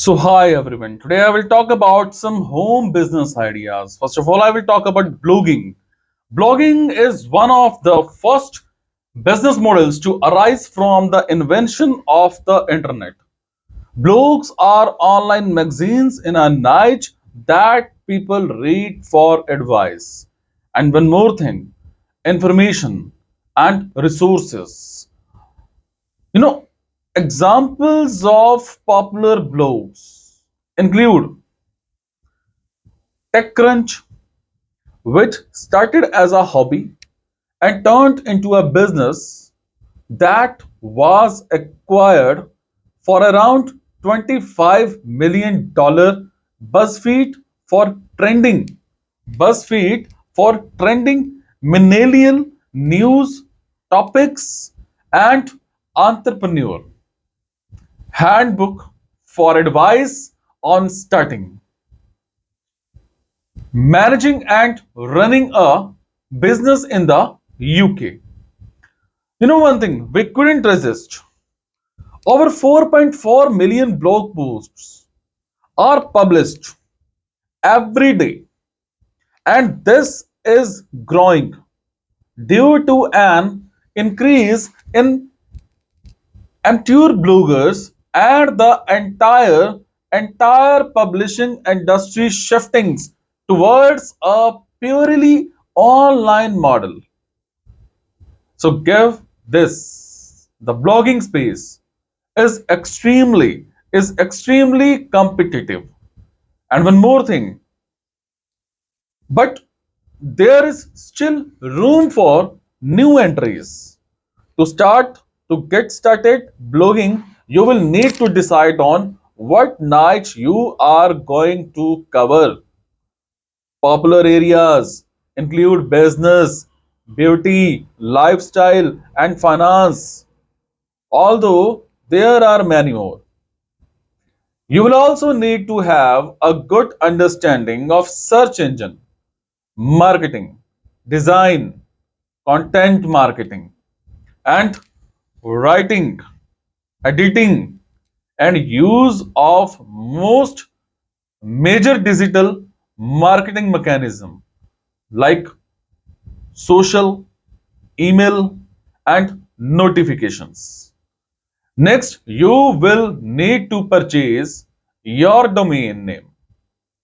Hi everyone. Today I will talk about some home business ideas. First of all, I will talk about blogging. Blogging is one of the first business models to arise from the invention of the internet. Blogs are online magazines in a niche that people read for advice. And one more thing, information and resources. You know, Examples of popular blogs include TechCrunch, which started as a hobby and turned into a business that was acquired for around $25 million. BuzzFeed for trending. BuzzFeed for trending millennial news topics and entrepreneur. Handbook for advice on starting, managing and running a business in the UK. You know one thing, we couldn't resist. Over 4.4 million blog posts are published every day, and this is growing due to an increase in amateur bloggers and the entire publishing industry shifting towards a purely online model. So give this the blogging space is extremely competitive. And one more thing, but there is still room for new entries. To start, to get started blogging, you will need to decide on what niche you are going to cover. Popular areas include business, beauty, lifestyle, and finance, although there are many more. You will also need to have a good understanding of search engine, marketing, design, content marketing, and writing, editing, and use of most major digital marketing mechanism like social, email, and notifications. Next, you will need to purchase your domain name.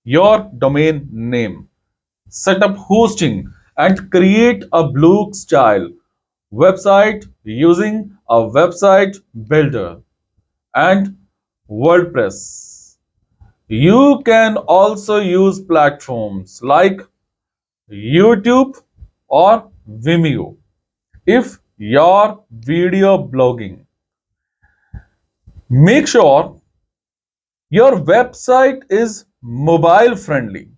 Your domain name. Set up hosting and create a blog style website using a website builder and WordPress. You can also use platforms like YouTube or Vimeo if you're video blogging. Make sure your website is mobile friendly,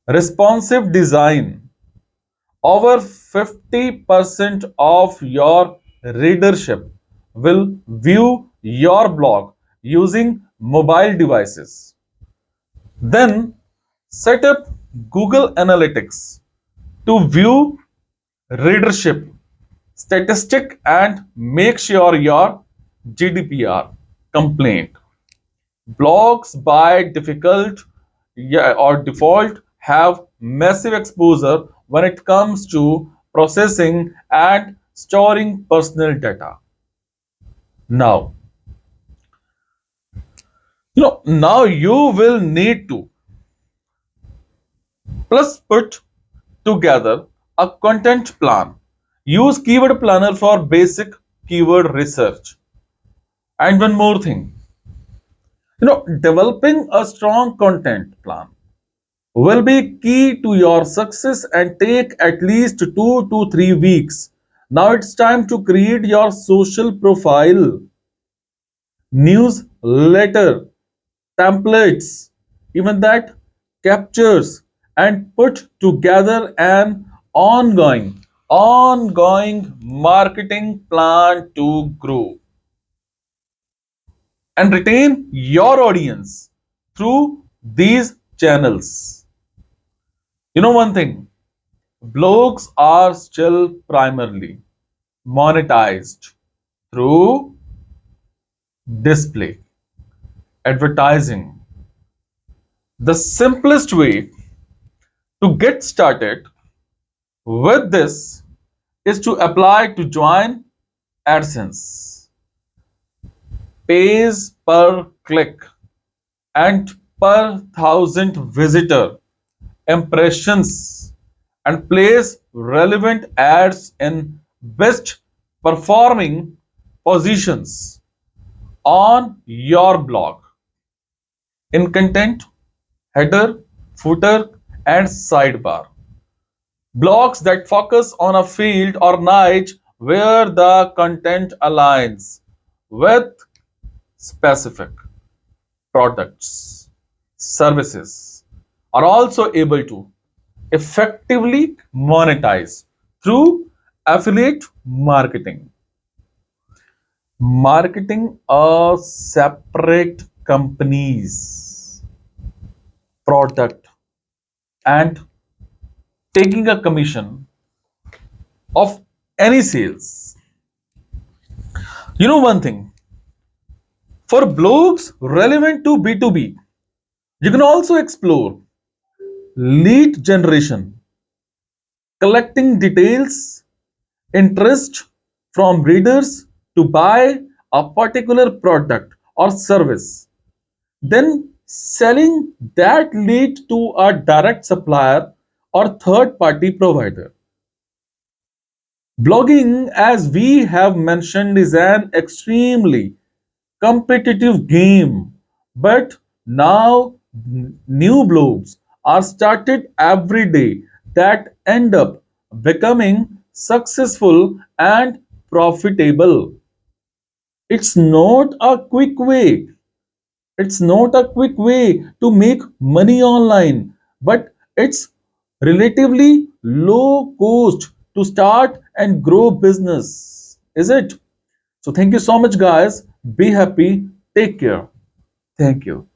responsive design. Over 50% of your readership will view your blog using mobile devices. Then set up Google Analytics to view readership statistic and make sure your GDPR complaint. Blogs by difficult or default have massive exposure when it comes to processing and storing personal data. Now, now you will need to plus put together a content plan. Use keyword planner for basic keyword research. And one more thing, developing a strong content plan will be key to your success and take at least 2 to 3 weeks. Now it's time to create your social profile, newsletter, templates, even that captures and put together an ongoing marketing plan to grow and retain your audience through these channels. You know one thing, blogs are still primarily monetized through display, advertising. The simplest way to get started with this is to apply to join AdSense. Pays per click and per thousand visitor impressions and place relevant ads in best performing positions on your blog in content, header, footer, and sidebar. Blogs that focus on a field or niche where the content aligns with specific products, services are also able to effectively monetize through affiliate marketing. Marketing a separate company's product and taking a commission of any sales. You know one thing, for blogs relevant to B2B, you can also explore lead generation, collecting details, interest from readers to buy a particular product or service, then selling that lead to a direct supplier or third party provider. Blogging, as we have mentioned, is an extremely competitive game, but now new blogs are started every day that end up becoming successful and profitable. It's not a quick way. It's not a quick way to make money online, but it's relatively low cost to start and grow business. Is it? So thank you so much guys. Be happy. Take care. Thank you.